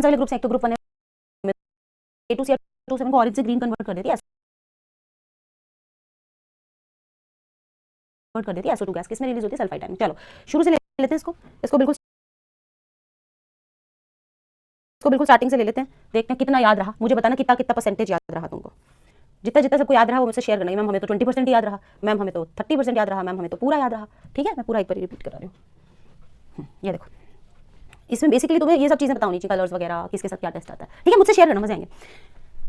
वाले ग्रुप से एक तो ग्रुप 1 है A2CR27 को ऑरेंज से ग्रीन कन्वर्ट कर देती है SO2 गैस किसमें रिलीज होती है सल्फाइड आयन। चलो शुरू से ले लेते हैं इसको बिल्कुल स्टार्टिंग से ले लेते हैं, देखते हैं कितना याद रहा। मुझे बताना कितना परसेंटेज याद रहा तुमको। जितना सबको याद रहा वो मुझसे शेयर करना। मैम हमें तो 20% याद रहा, मैम हमें तो 30% याद रहा, मैम हमें तो पूरा याद रहा। ठीक है, मैं पूरा एक बार रिपीट करा रही हूँ। ये देखो, इसमें बेसिकली तुम्हें ये सब चीजें पता होनी चाहिए, कलर्स वगैरह, किसके साथ क्या टेस्ट आता है। ठीक है, मुझसे शेयर करना, मजे आएंगे।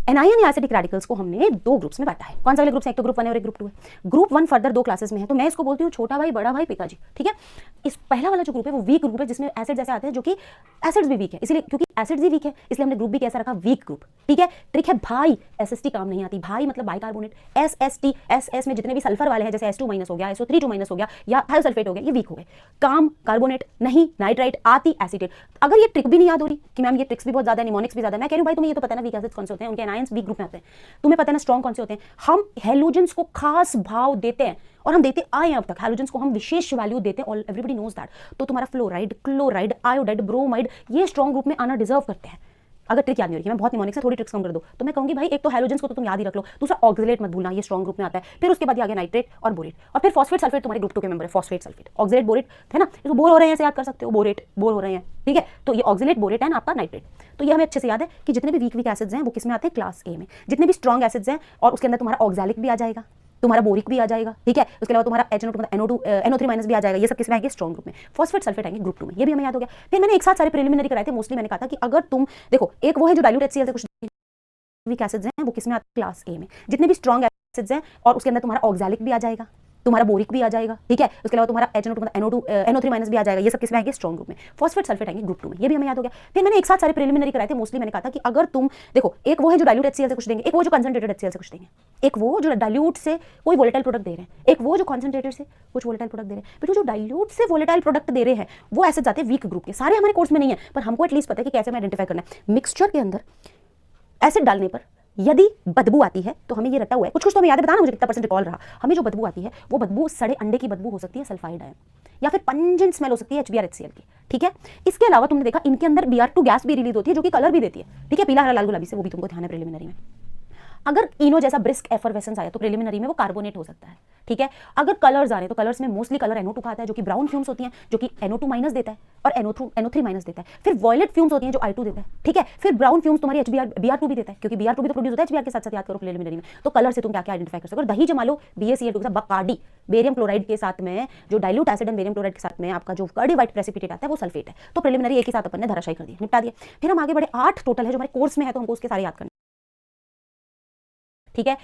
एनायन या एसिडिक रेडिकल्स को हमने दो ग्रुप्स में बांटा है। कौन सा वाले ग्रुप से? एक तो ग्रुप 1 है और एक ग्रुप 2 है। ग्रुप 1 फर्दर दो क्लासेस में है, तो मैं इसको बोलती हूँ छोटा भाई, बड़ा भाई, पिताजी। ठीक है, इस पहला वाला जो ग्रुप है वो वीक ग्रुप है, जिसमें एसिड्स ऐसे आते हैं जो कि एसिड्स भी वीक है, इसलिए क्योंकि एसिड्स ही वीक है इसलिए हमने ग्रुप भी कैसा रखा, वीक ग्रुप। ठीक है, ट्रिक है भाई, SST काम नहीं आती। भाई मतलब बाइकार्बोनेट, SST, SS में जितने भी सल्फर वाले हैं, जैसे S2- हो गया, SO3- हो गया या थायोसल्फेट हो गया, ये वीक हो गए। काम कार्बोनेट नहीं, नाइट्राइट आती, एसिटेट। अगर ये ट्रिक भी नहीं याद हो रही कि मैम ये ट्रिक्स भी बहुत ज्यादा है, निमोनिक्स भी ज्यादा है, मैं कह रही हूँ भाई तुम्हें ये तो पता है ना वीक एसिड्स कौन से होते हैं, उनके एनायंस वीक ग्रुप में आते हैं। तुम्हें पता है ना स्ट्रॉन्ग कौन से होते हैं। हम हैलोजेंस को खास भाव देते हैं और हम देते आए हैं अब तक, हैलोजेंस को हम विशेष वैल्यू देते हैं, ऑल एवरीबॉडी नोज दैट। तो तुम्हारा फ्लोराइड, क्लोराइड, आयोडाइड, ब्रोमाइड ये स्ट्रॉन्ग ग्रुप में आना डिजर्व करते हैं। अगर ट्रिक याद नहीं हो रही है, मैं बहुत निमोनिक्स से थोड़ी ट्रिक्स कम कर दो, तो मैं कहूंगी भाई एक तो हैलोजेंस को तो तुम याद ही रख लो, दूसरा ऑक्सिलेट मत भूलना, ये स्ट्रॉन्ग ग्रुप में आता है। फिर उसके बाद आ गया नाइट्रेट और बोरेट, और फिर फॉस्फेट सल्फेट तुम्हारे ग्रुप 2 के मेंबर है। फॉस्फेट सल्फेट, ऑक्सिलेट, बोरेट है ना, इसको बोर हो रहे हैं ऐसे याद कर सकते हो, बोरेट बोर हो रहे हैं। ठीक है, तो ये ऑक्सिलेट, बोरेट एंड आपका नाइट्रेट। तो ये हमें अच्छे से याद है कि जितने भी वीक एसिड्स हैं वो किस में आते हैं, क्लास ए में। जितने भी स्ट्रॉन्ग एसिड्स हैं और उसके अंदर तुम्हारा ऑक्सैलिक भी आ जाएगा, तुम्हारा बोरिक भी आ जाएगा। ठीक है, उसके अलावा तुम्हारा NO2 भी आ जाएगा। ये सब किसमें आएंगे, स्ट्रॉन्ग ग्रुप में। फॉस्फेट सल्फेट आएंगे ग्रुप 2 में। ये भी हमें याद हो गया। फिर मैंने एक साथ सारे प्रिलिमिनरी कराए थे। मोस्टली मैंने कहा था कि अगर तुम देखो, एक वो है जो डाइल्यूट HCl से कुछ वीक एसिड्स हैं वो किसमें आते हैं, क्लास ए में। जितने भी स्ट्रॉन्ग एसिड्स हैं और उसके अंदर तुम्हारा ऑक्सैलिक भी आ जाएगा, तुम्हारा बोरिक भी आ जाएगा। ठीक है, उसके अलावा तुम्हारा NO3- भी आ जाएगा। ये सब किसमें आएंगे, स्ट्रॉन्ग ग्रुप में। फॉस्फेट सल्फेट आएंगे ग्रुप 2 में। ये भी हमें याद हो गया। फिर मैंने एक साथ सारे प्रिलिमिनरी कराए थे। मोस्टली मैंने कहा था कि अगर तुम देखो, एक वो है जो डाइल्यूट HCl से कुछ देंगे, एक वो जो कंसंट्रेटेड HCl से कुछ देंगे, एक वो जो डाइल्यूट से कोई वोलेटाइल प्रोडक्ट दे रहे हैं, एक वो जो कंसंट्रेटेड से कुछ वोलेटाइल प्रोडक्ट दे रहे हैं। फिर जो डाइल्यूट से वोलेटाइल प्रोडक्ट दे रहे हैं वो एसिड्स आते हैं वीक ग्रुप के। सारे हमारे कोर्स में नहीं है, पर हमको एटलीस्ट पता है कि कैसे हमें आइडेंटिफाई करना है। मिक्सचर के अंदर एसिड डालने पर यदि बदबू आती है तो हमें ये रटा हुआ है, कुछ तो हमें याद है, बताना मुझे कितना परसेंट रिकॉल रहा। हमें जो बदबू आती है वो बदबू सड़े अंडे की बदबू हो सकती है, सल्फाइड आयन, या फिर पंजेंट स्मेल हो सकती है HBr HCl की। ठीक है, इसके अलावा तुमने देखा इनके अंदर Br2 गैस भी रिलीज होती है जो कि कलर भी देती है। ठीक है, पीला हरा लाल गुलाबी से, वो भी तुमको ध्यान है प्रिलिमिनरी में। अगर इनो जैसा ब्रिस्क एफरवेसेंस आया तो प्रिलिमिनरी में वो कार्बोनेट हो सकता है। ठीक है, अगर कलर्स आ रहे हैं तो कलर्स में मोस्टली कलर NO2 का आता है जो कि ब्राउन फ्यूम्स होती हैं जो कि NO2- देता है और NO3- देता है। फिर वॉयलेट फ्यूम्स होती हैं जो I2 देता है। ठीक है, फिर ब्राउन फ्यूम्स तुम्हारी Br2 भी देता है, क्योंकि Br2 भी तो प्रोड्यूस होता है HBr के साथ, याद करो प्रिलिमिनरी में। तो कलर से तुम क्या क्या आइडेंटिफाई कर सकते हो। दही जमा लो BaCl2 के साथ, बकार्डी बेरियम क्लोराइड के साथ में, जो dilute acid and barium chloride के साथ में आपका जो कर्डी व्हाइट प्रेसिपिटेट आता है वो सल्फेट है। तो प्रिलिमिनरी एक ही साथ अपन ने धराशायी कर दिया, निपटा दिया। फिर हम आगे बढ़े, 8 टोटल है जो हमारे कोर्स में है, तो हमको उसके सारे याद करने। ठीक है,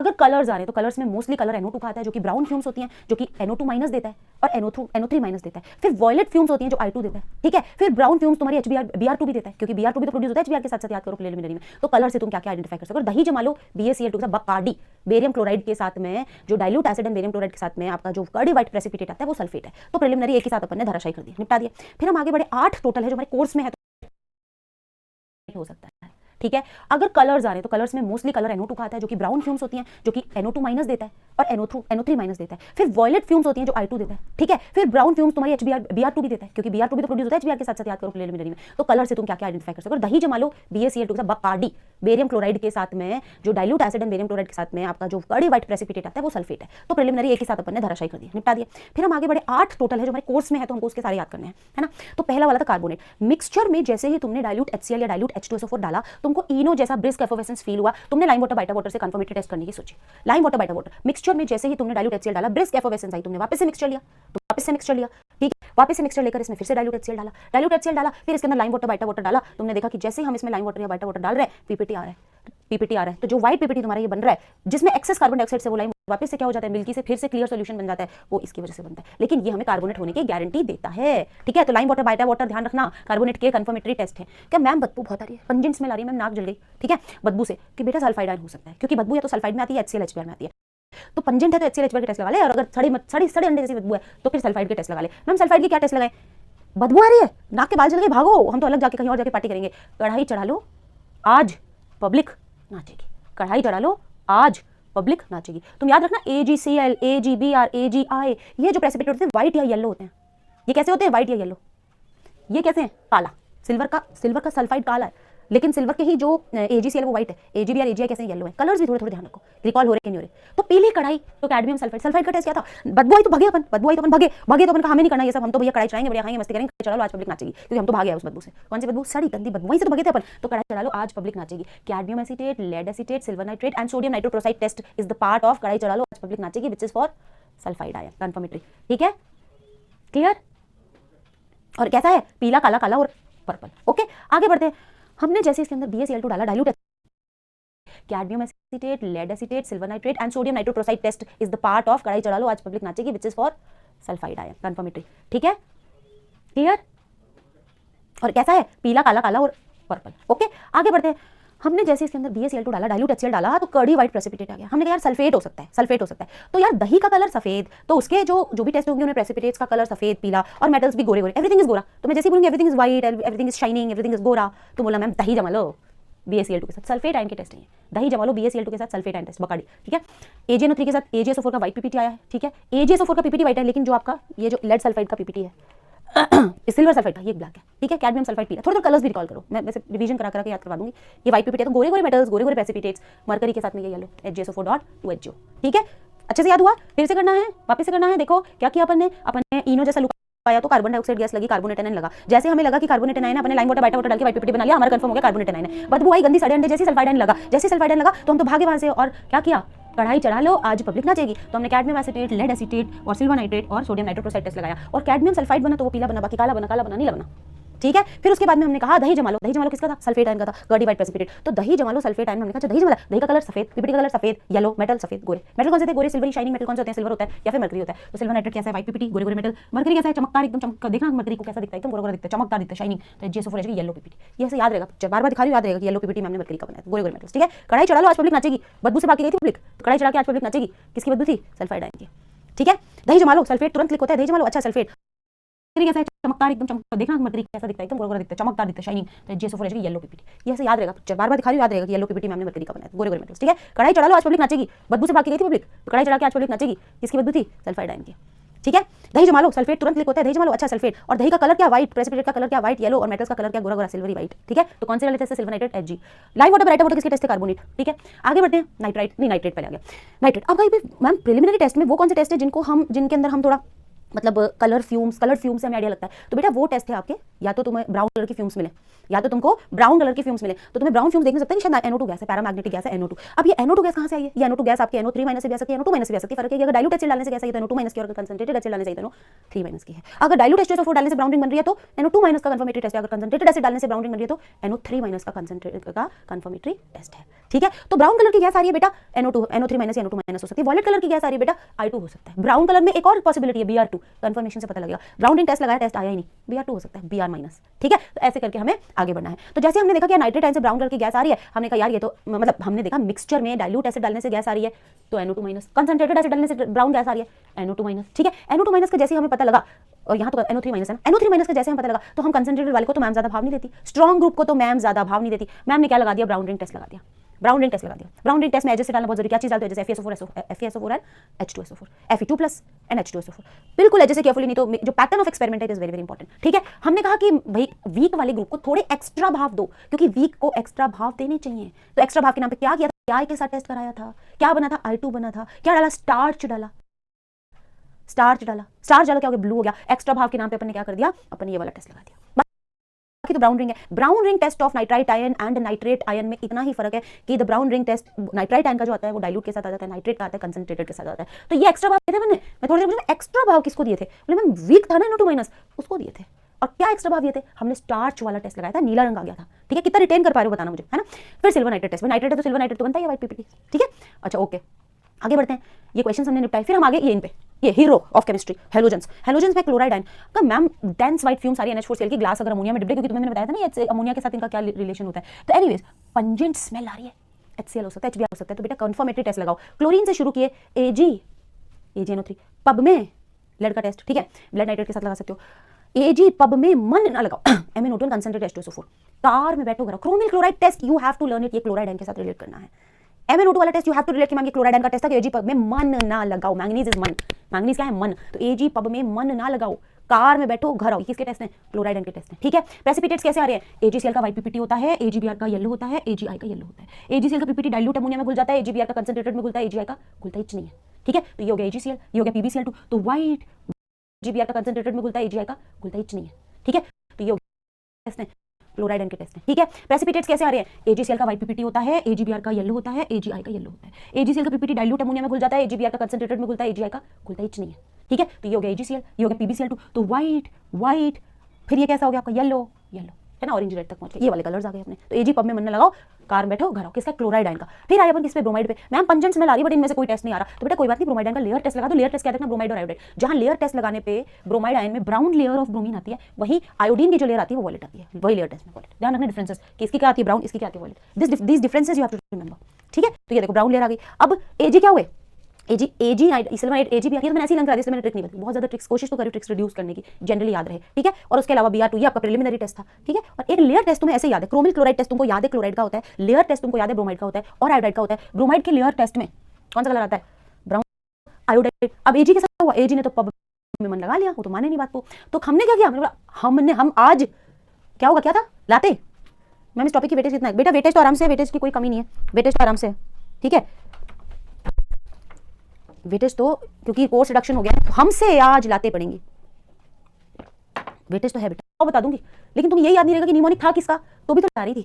अगर कलर्स आ रहे हैं तो कलर्स में मोस्टली कलर NO2 का आता है जो कि ब्राउन फ्यूम्स होती हैं जो कि NO2- देता है और NO3- देता है। फिर वॉयलेट फ्यूम्स होती हैं जो I2 देता है। ठीक है, फिर ब्राउन फ्यूम्स तुम्हारी Br2 भी देता है, क्योंकि Br2 भी तो प्रोड्यूस होता है HBr के साथ, याद करो प्रिलिमिनरी में। तो कलर से तुम क्या क्या आइडेंटिफाई कर सकते हो। दही जमा लो BaCl2 के साथ, बकार्डी बेरियम क्लोराइड के साथ में, जो dilute acid and barium chloride के साथ में आपका जो कर्डी व्हाइट प्रेसिपिटेट आता है वो सल्फेट है। तो प्रिलिमिनरी एक ही साथ अपन ने धराशायी कर दिया, निपटा दिया। फिर हम आगे बढ़े, 8 टोटल है जो हमारे कोर्स में है, तो हो सकता है। ठीक है, अगर कलर्स आ रहे हैं तो कलर्स में मोस्टली कलर NO2 का आता है जो कि ब्राउन फ्यूम्स होती हैं जो कि NO2- देता है और NO3- देता है। फिर वॉयलेट फ्यूम्स होती हैं जो I2 देता है। ठीक है, फिर ब्राउन फ्यूम्स तुम्हारी Br2 भी देता है, क्योंकि Br2 भी तो प्रोड्यूस होता है HBr के साथ, याद करो प्रिलिमिनरी में। तो कलर से तुम क्या क्या आइडेंटिफाई कर सकते हो। दही जमा लो BaCl2 के साथ, बकार्डी बेरियम क्लोराइड के साथ में, जो dilute acid and barium chloride के साथ में आपका जो कर्डी व्हाइट प्रेसिपिटेट आता है वो सल्फेट है। तो प्रिलिमिनरी एक ही साथ अपन ने धराशायी कर दिया, निपटा दिया। फिर हम आगे बढ़े, 8 टोटल है जो हमारे कोर्स में है, तो हमको उसके सारे याद करने हैं, है ना। तो पहला वाला था कार्बोनेट। मिक्सचर में जैसे ही तुमने डाइल्यूट HCl या डाइल्यूट H2SO4 डाला, तुमको इनो जैसा ब्रिस्क एफरवेसेंस फील हुआ, तुमने लाइम वाटर बाइटर वाटर से कंफर्मेटरी टेस्ट करने की सोची। लाइम वाटर बाइटर वाटर मिक्सचर में जैसे ही तुमने डाइल्यूट HCl डाला, ब्रिस्क एफरवेसेंस आई, तुमने वापस से मिक्सचर लिया, तो वापस से मिक्सचर लिया। ठीक है, वापस से मिक्सचर लेकर इसमें फिर से डाइल्यूट HCl डाला, फिर इसके अंदर लाइम वाटर बाइटर वाटर डाला। तुमने देखा कि जैसे ही हम इसमें लाइम वाटर या बाइटर वाटर डाल रहे हैं, PPT आ रहा है। तो जो व्हाइट PPT तुम्हारा ये बन रहा है, जिसमें एक्सेस कार्बन डाइऑक्साइड से वो लाइम वापस से क्या हो जाता है, मिल्की से फिर से क्लियर सॉल्यूशन बन जाता है, वो इसकी वजह से बनता है। लेकिन ये हमें कार्बोनेट होने की गारंटी देता है। ठीक है, तो लाइम वाटर बाइटर वाटर ध्यान रखना, कार्बोनेट के कंफर्मेटरी टेस्ट है। क्या मैम बदबू बहुत आ रही है, पंजेंट स्मेल आ रही है, मैम नाक जल गई। ठीक है, बदबू से कि बेटा सल्फाइड आयन हो सकता है, क्योंकि बदबू या तो सल्फाइड में आती है, HCl HBr में आती है। तो पंजेंट है तो HCl HBr के टेस्ट लगा ले, और अगर सड़े अंडे जैसी बदबू है तो फिर सल्फाइड के टेस्ट लगा ले। मैम सल्फाइड की क्या टेस्ट लगाए, बदबू आ रही है, नाक के बाल जल गए, भागो, हम तो अलग जाके कहीं और जाके पार्टी करेंगे। कढ़ाई चढ़ा लो, आज पब्लिक नाचेगी। कढ़ाई चढ़ा लो, आज पब्लिक नाचेगी। तुम याद रखना, AgCl AgBr AgI, ये जो प्रेसिपिटेट होते हैं व्हाइट या येलो होते हैं। ये कैसे होते हैं, व्हाइट या येलो। ये कैसे हैं, काला। सिल्वर का सल्फाइड काला है, लेकिन सिल्वर के ही जो AgCl है वो व्हाइट है, AgB और AgI कैसे येलो है। कलर्स भी थोड़े थोड़े ध्यान रखो, रिकॉल हो रहे कि नहीं हो रहे। तो पीली कढ़ाई तो कैडमियम सल्फाइड, सल्फाइड का टेस्ट क्या था, बदबू आई तो भागे अपन, बदबू आई तो अपन भागे भागे, तो अपन कहा हमें नहीं करना ये सब, हम तो भैया कढ़ाई चढ़ाएंगे, बढ़िया खाएंगे, मस्ती करेंगे, चलो आज पब्लिक नाचेगी, क्योंकि हम तो भागे आए उस बदबू से। कौन सी बदबू, सड़ी गंदी बदबू, वहीं से तो भागे थे अपन, तो कढ़ाई चढ़ा लो आज पब्लिक नाचेगी। Cadmium acetate, lead acetate, silver nitrate and sodium nitrochloride test is the part of कढ़ाई चढ़ा लो आज पब्लिक नाचेगी, which is for sulphide ion confirmatory. ठीक है, क्लियर। और कैसा है, पीला काला काला और पर्पल। ओके, आगे बढ़ते हैं। हमने जैसे इसके अंदर BaCl2 डाला, dilute cadmium acetate, lead acetate, silver nitrate and sodium nitrochloride test is the part of कढ़ाई चढ़ा लो आज पब्लिक नाचेगी, which is for sulphide ion confirmatory. ठीक है, क्लियर। और कैसा है, पीला काला काला और पर्पल। ओके, आगे बढ़ते हैं। हमने जैसे इसके अंदर BaCl2 डाला, डाइल्यूट HCl डाला, तो कर्डी व्हाइट प्रेसिपिटेट आ गया। हमने कहा यार सल्फेट हो सकता है, सल्फेट हो सकता है। तो यार दही का कलर सफेद, तो उसके जो भी टेस्ट होंगे उन्हें प्रेसिपिटेट्स का कलर सफेद पीला और मेटल्स भी गोरे गोरे, एवरीथिंग इज गोरा। तो मैं जैसे बोलूंगी everything is white, everything is shining, everything is गोरा, तो बोला मैम दही जमा लो BaCl2 के साथ, सल्फेट आयन के टेस्ट है, दही जमा लो BaCl2 के साथ सल्फेट आयन टेस्ट बकाडी। ठीक है, AgNO3 के साथ AgSO4 का व्हाइट PPT आया है। ठीक है, AgSO4 का PPT व्हाइट है, लेकिन जो आपका ये जो लेड सल्फाइड का PPT है सिल्वर सल्फाइड का ये ब्लैक है। ठीक है, कैडमियम सल्फाइड पीला। थोड़ा कलर्स भी रिकॉल करो, मैं वैसे रिवीजन करा के याद करवा दूंगी। ये व्हाइट PPT है तो गोरे गोरे मेटल्स, गोरे गोरे प्रेसिपिटेट्स, मरकरी के साथ में ये येलो HgSO4.2HgO। ठीक है, अच्छे से याद हुआ, फिर से करना है, वापस से करना है। देखो क्या किया अपन ने इनो जैसा लुक आया तो कार्बन डाइऑक्साइड गैस लगी, कार्बोनेट आयन लगा। जैसे हमें लगा कि कार्बोनेट आयन है, अपने लाइम वाटर बाइटा वाटर डाल के व्हाइट PPT बना लिया, हमारा कंफर्म हो गया कार्बोनेट आयन है। बदबू आई गंदी सड़े अंडे जैसे सल्फाइड आयन लगा, जैसे सल्फाइड आयन लगा तो हम तो भागे वहां से, और क्या किया, कढ़ाई चढ़ा लो आज पब्लिक नाचेगी। तो हमने कैडमियम एसीटेट, लेड एसीटेट और सिल्वर नाइट्रेट और सोडियम नाइट्रोक्लोराइड टेस्ट लगाया, और कैडमियम सल्फाइड बना तो वो पीला बना, बाकी काला बना नीला बना। ठीक है, फिर उसके बाद में हमने कहा दही जमा लो। दही जमा लो किसका था, सल्फेट आयन का था, कर्डी व्हाइट प्रेसिपिटेट। तो दही जमा लो सल्फेट आयन, हमने कहा दही जमा, दही का कलर सफेद, PPT का कलर सफेद, येलो, मेटल सफेद, गोरे। मेटल कौन से थे, गोरे सिल्वरी शाइनिंग मेटल कौन से होते हैं, सिल्वर होता है या फिर मरकरी होता है। तो सिल्वर नाइट्रेट कैसा है, व्हाइट PPT, गोरे गोरे मेटल। मरकरी कैसा है, चमकदार एकदम, चमक देखना मरकरी को कैसा दिखता है, एकदम गोरा गोरा दिखता है, चमकदार दिखता है, शाइनिंग। तो HgSO4 की येलो PPT, ये ऐसे याद रहेगा, बार बार दिखा रही याद रहेगा कि येलो PPT मैंने मरकरी का बनाया, गोरे गोरे मेटल्स। ठीक है, कढ़ाई चढ़ा लो आज पब्लिक नाचेगी, बदबू से बाकी गई थी पब्लिक, तो कढ़ाई चढ़ा के आज पब्लिक नाचेगी, किसकी बदबू थी, सल्फाइड आयन की। ठीक है, दही जमा लो, सल्फेट तुरंत क्लिक होता है, दही जमा लो, अच्छा सल्फेट कैसा है, चमकदार एकदम, चमक देखना मरकरी कैसा दिखता है, एकदम गोरा गोरा दिखता है, चमकदार दिखता है, शाइनिंग। तो HgSO4 की येलो PPT, ये ऐसे याद रहेगा, बार बार दिखा रही याद रहेगा कि येलो PPT मैंने मरकरी का बनाया, गोरे गोरे मेटल्स। ठीक है, कढ़ाई चढ़ा लो आज पब्लिक नाचेगी, बदबू से बाकी गई थी पब्लिक, तो कढ़ाई चढ़ा के आज पब्लिक नाचेगी, किसकी बदबू थी, सल्फाइड आयन की। ठीक है, दही जमा लो, सल्फेट तुरंत क्लिक होता है, दही जमा लो, अच्छा सल्फेट। और दही का कलर क्या, व्हाइट, प्रेसिपिटेट का कलर क्या, व्हाइट येलो, और मेटल्स का कलर क्या, गोरा गोरा सिल्वरी व्हाइट। ठीक है, तो कौन से वाले टेस्ट है, silver nitrate Hg। Live water brighter water किसके टेस्ट है, कार्बोनेट। ठीक है, आगे बढ़ते हैं, नाइट्राइट नहीं नाइट्रेट पहले आ गया, नाइट्रेट। अब भाई मैम प्रिलिमिनरी टेस्ट में वो कौन से टेस्ट है जिनके अंदर हम थोड़ा मतलब कलर्ड फ्यूम्स से हमें आइडिया लगता है। तो बेटा वो टेस्ट है आपके, या तो तुम्हें ब्राउन कलर की फ्यूम्स मिले, या तो तुमको ब्राउन कलर की फ्यूम्स मिले। तो तुम्हें ब्राउन फ्यूम्स देखने सकते हैं कि शायद NO2 गैस है, पैरामैग्नेटिक गैस है NO2। अब ये NO2 गैस कहां से आई है, ये NO2 गैस आपके NO3- से भी आ सकती है, NO2- से भी आ सकती है। फर्क है कि अगर डाइल्यूट HCl डालने से गैस आई तो NO2- की, और कंसंट्रेटेड HCl डालने से तो NO3- की है। अगर डाइल्यूट H2SO4 डालने से ब्राउन रिंग बन रही है तो NO2- का कंफर्मेटरी टेस्ट है, अगर कंसंट्रेटेड एसिड डालने से ब्राउन रिंग बन रही है तो NO3- का कंफर्मेटरी टेस्ट है। ठीक है, तो ब्राउन कलर की गैस आ रही है बेटा NO2, NO3- या NO2- हो सकती है। वॉयलेट कलर की गैस आ रही है बेटा I2 हो सकता है। ब्राउन कलर में एक और पॉसिबिलिटी है Br2, कंफर्मेशन से पता लगेगा। ब्राउन रिंग टेस्ट लगाया, टेस्ट आया ही नहीं, Br2 हो सकता है, Br-। ठीक है, तो ऐसे करके हमें आगे बढ़ना है। तो जैसे हमने देखा कि नाइट्रेट आयन से ब्राउन कलर की गैस आ रही है, हमने कहा यार ये तो मतलब हमने देखा मिक्सचर में डाइल्यूट एसिड डालने से गैस आ रही है तो NO2-, कंसंट्रेटेड एसिड डालने से ब्राउन गैस आ रही है NO2-। ठीक है, NO2- का जैसे हमें पता लगा, और यहाँ तो NO3- है ना, NO3- का जैसे हमें पता लगा तो हम कंसंट्रेटेड वाले को तो मैम ज्यादा भाव नहीं देती, स्ट्रॉन्ग ग्रुप को तो मैम ज्यादा भाव नहीं देती। मैम ने क्या लगा दिया, ब्राउन रिंग टेस्ट लगा दिया। ब्राउन रिंग टेस्ट लगा दिया। ब्राउन रिंग टेस्ट में एजेस से डालना बहुत जरूरी, क्या चीज डालते हो, जैसे FeSO4 and H2SO4, Fe2+ and H2SO4। बिल्कुल एजेस से केयरफुली, नहीं तो जो पैटर्न ऑफ एक्सपेरिमेंट है इज वेरी वेरी इंपॉर्टेंट। ठीक है, हमने कहा कि भाई वीक वाले ग्रुप को थोड़े एक्स्ट्रा भाव दो, क्योंकि वीक को एक्स्ट्रा भाव देने चाहिए। तो एक्स्ट्रा भाव के नाम पे क्या किया था, क्या के साथ टेस्ट कराया था, क्या बना था, I2 बना था। क्या डाला, स्टार्च डाला, स्टार्च डाला क्या हो गया, ब्लू हो गया। एक्स्ट्रा भाव के नाम पे अपन ने क्या कर दिया, अपन ने ये वाला टेस्ट लगा दिया। बाकी तो ब्राउन रिंग है। Brown ring test of nitrite ion and nitrate ion में इतना ही फर्क है कि the brown ring test nitrite ion का जो आता है वो डाइल्यूट के साथ आ जाता है, नाइट्रेट का आता है कंसंट्रेटेड के साथ आता है। तो ये एक्स्ट्रा भाव दिए थे मैंने, मैं थोड़ी देर पहले एक्स्ट्रा भाव किसको दिए थे, बोले मैम वीक था ना NO2- उसको दिए थे। और क्या एक्स्ट्रा भाव दिए थे, हमने स्टार्च वाला टेस्ट लगाया था, नीला रंग आ गया था। ठीक है, कितना रिटेन कर पा रहे हो बताना मुझे, है ना। फिर सिल्वर नाइट्रेट टेस्ट में, नाइट्रेट है तो सिल्वर नाइट्रेट तो बनता है, व्हाइट PPT। ठीक है, अच्छा ओके, आगे बढ़ते हैं। ये क्वेश्चन हमने निपटाए, फिर हम आगे ये इन पे, ये hero of chemistry halogens. Halogens में क्लोराइड आयन का मैम डेंस व्हाइट फ्यूम सारी NH4Cl की ग्लास अगर अमोनिया में डिप, क्योंकि तुम्हें मैंने बताया था ना ये अमोनिया के साथ इनका क्या रिलेशन होता है। तो एनीवेज पंजेंट स्मेल आ रही है, HCl हो सकता है, HBr हो सकता है। तो बेटा कंफर्मेटरी टेस्ट लगाओ। क्लोरीन से शुरू किए, AgNO3, पब में लेड का टेस्ट। ठीक है, ब्लड नाइट्रेट के साथ लगा सकते हो। Ag पब में मन ना लगाओ, MnO2 कंसंट्रेटेड H2SO4। कार में बैठो, chromyl chloride test you have to learn it, ये क्लोराइड आयन के साथ रिलेट करना है। MnO2 वाला test you have to relate कि मैम ये क्लोराइड आयन का टेस्ट है कि Ag पब में मन ना लगाओ, मैंगनीज इज मन, मैंगनीज क्या है मन। तो Ag पब में मन ना लगाओ, कार में बैठो घर आओ। किसके टेस्ट हैं? क्लोराइड आयन के टेस्ट हैं, ठीक है। प्रेसिपिटेट्स कैसे आ रहे हैं? AgCl का व्हाइट पीपीटी होता है, AgBr का येलो होता है, AgI का येलो होता है। AgCl का पीपीटी डाइल्यूट अमोनिया में घुल जाता है, AgBr का कंसंट्रेटेड में घुलता है, AgI का घुलता ही नहीं है, ठीक है। तो ये हो गया AgCl, ये हो गया PbCl2। तो व्हाइट AgBr का कंसंट्रेटेड में घुलता है, AgI का घुलता ही नहीं है, ठीक है। तो ये हो गया टेस्ट है, क्लोराइड आयन के टेस्ट हैं, ठीक है। प्रेसिपिटेट्स कैसे आ रहे हैं? AgCl का व्हाइट पीपीटी होता है, AgBr का येलो होता है, AgI का येलो होता है। AgCl का पीपीटी डाइल्यूट अमोनिया में घुल जाता है, AgBr का कंसंट्रेटेड में घुलता है, AgI का घुलता ही नहीं है, ठीक है। तो ये हो गया AgCl, ये हो गया PbCl2। तो व्हाइट, फिर ये कैसा हो गया आपका? येलो है ना, ऑरेंज रेड तक पहुंच गए, ये वाले कलर्स आ गए अपने। तो Ag पब में मन लगाओ, कार बैठो घर आओ। किसका? क्लोराइड आयन का। फिर आए अपन किस पे? ब्रोमाइड पे। मैम पंजेंट स्मेल आ रही बट इनमें से कोई टेस्ट नहीं आ रहा। तो बेटा कोई बात नहीं, ब्रोमाइड आयन का लेयर टेस्ट लगा दो। लेयर टेस्ट क्या देखना? ब्रोमाइड और आयोडाइड। जहां लेयर टेस्ट लगाने पे ब्रोमाइड आयन में ब्राउन लेयर ऑफ ब्रोमीन आती है, वहीं आयोडीन की जो लेयर आती है वो वॉलेट आती है, वही लेयर टेस्ट में वॉलेट। ध्यान रखना डिफरेंसेस कि इसकी क्या आती है ब्राउन, इसकी क्या आती है violet. This differences you have to remember, ठीक है। तो ये देखो ब्राउन लेयर आ गई। अब Ag क्या हुए? Ag इसलिए मैंने Ag भी आ गया, तो मैंने ऐसे ही लगा दिया, इसलिए मैंने ट्रिक नहीं बताई। बहुत ज्यादा ट्रिक्स कोशिश तो करी ट्रिक्स रिड्यूस करने की, जनरली याद रहे, ठीक है। और उसके अलावा Br2 ये आपका प्रिलिमिनरी टेस्ट था, ठीक है। और एक लेयर टेस्ट तुम्हें ऐसे याद है, क्रोमिल क्लोराइड टेस्ट तुमको याद है क्लोराइड का होता है, लेयर टेस्ट तुमको याद है ब्रोमाइड का होता है और आयोडाइड का होता है। ब्रोमाइड के लेयर टेस्ट में कौन सा कलर आता है? Brown, iodide. अब Ag के साथ हुआ, Ag ने तो पब में मन लगा लिया, वो तो माने नहीं बात को। तो हमने क्या किया? हम आज क्या होगा, क्या था? लाते। मैम इस टॉपिक की वेटेज कितना है? बेटा वेटेज तो आराम से, वेटेज की कोई कमी नहीं है, वेटेज तो आराम से, ठीक है। वेटेज तो क्योंकि कोर्स रिडक्शन हो गया है, तो हमसे आज लाते पड़ेंगी। वेटेज तो है बेटा, और बता दूंगी, लेकिन तुम यही याद नहीं रहेगा कि निमोनिक था किसका, तो भी तो ला रही थी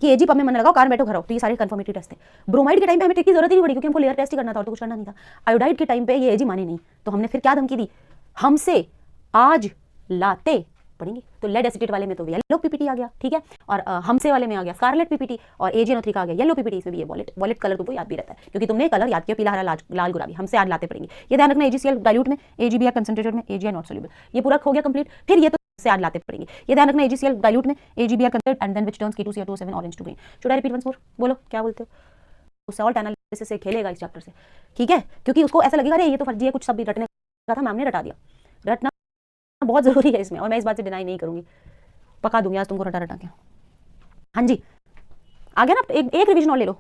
कि Ag पब में मन लगाओ, कार बैठो घर आओ। तो ये सारे कंफर्मेटरी टेस्ट थे। ब्रोमाइड के टाइम पे हमें ट्रिक की जरूरत ही नहीं पड़ी, क्योंकि हमको लेयर टेस्ट ही करना था और तो कुछ करना नहीं था। आयोडाइड के टाइम पे ये Ag माने नहीं, तो हमने फिर क्या धमकी दी? हमसे आज लाते पड़ेंगे। तो लेड एसिटेट वाले में तो येलो पीपीटी आ गया, ठीक है। और हमसे वाले में आ गया स्कारलेट पीपीटी, और AgNO3 का आ गया येलो पीपीटी। इसमें भी ये वॉलेट कलर तुमको याद भी रहता है, क्योंकि तुमने कलर याद किया, पीला हरा लाल गुलाबी। हमसे आज लाते पड़ेंगे, ये ध्यान रखना। AgCl डाइल्यूट में, AgBr कंसंट्रेटेड में, AgI नॉट सोल्यूबल। ये पूरा हो गया कंप्लीट। फिर ये तो से आज लाते पड़ेंगे, ये ध्यान रखना। AgCl डाइल्यूट में, AgBr concentrated and then which turns K2Cr2O7 orange to green. Should I repeat once more? बोलो क्या बोलते हो? सॉल्ट एनालिसिस से खेलेगा इस चैप्टर से, ठीक है, क्योंकि उसको ऐसा लगेगा अरे ये तो फर्जी है, कुछ सब भी रटने का था, मैम ने रटा दिया। रटना बहुत जरूरी है इसमें, और मैं इस बात से डिनाई नहीं करूंगी, पका दूंगी आज तुमको रटा के। हाँ जी, आ गया ना? एक रिवीजन और ले लो।